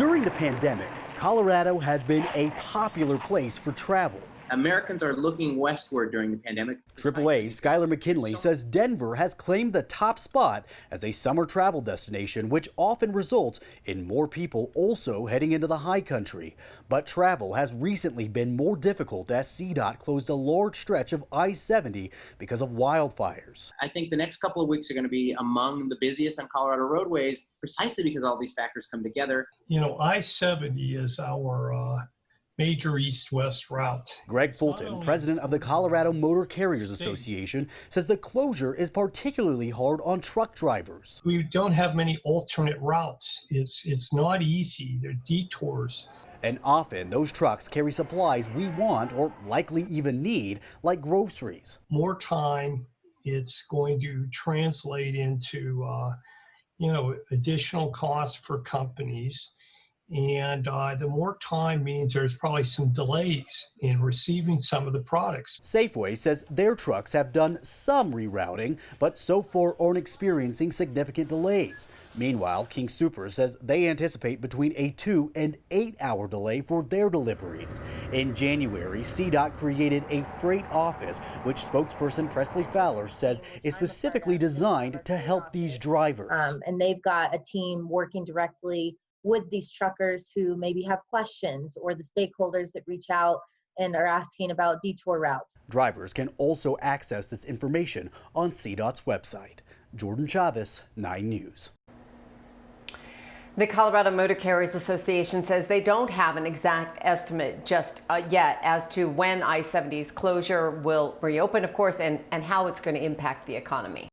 During the pandemic, Colorado has been a popular place for travel. Americans are looking westward during the pandemic. AAA's Skylar McKinley says Denver has claimed the top spot as a summer travel destination, which often results in more people also heading into the high country. But travel has recently been more difficult as CDOT closed a large stretch of I-70 because of wildfires. I think the next couple of weeks are going to be among the busiest on Colorado roadways precisely because all these factors come together. You know, I-70 is our major east-west route. Greg Fulton, president of the Colorado Motor Carriers Association, says the closure is particularly hard on truck drivers. We don't have many alternate routes. It's not easy. They're detours. And often those trucks carry supplies we want or likely even need, like groceries. More time, it's going to translate into, additional costs for companies. And the more time means there's probably some delays in receiving some of the products. Safeway says their trucks have done some rerouting, but so far aren't experiencing significant delays. Meanwhile, King Soopers says they anticipate between a 2 and 8 hour delay for their deliveries. In January, CDOT created a freight office, which spokesperson Presley Fowler says is specifically designed to help these drivers. And they've got a team working directly with these truckers who maybe have questions, or the stakeholders that reach out and are asking about detour routes. Drivers can also access this information on CDOT's website. Jordan Chavez, 9 News. The Colorado Motor Carriers Association says they don't have an exact estimate just yet as to when I-70's closure will reopen, of course, and how it's going to impact the economy.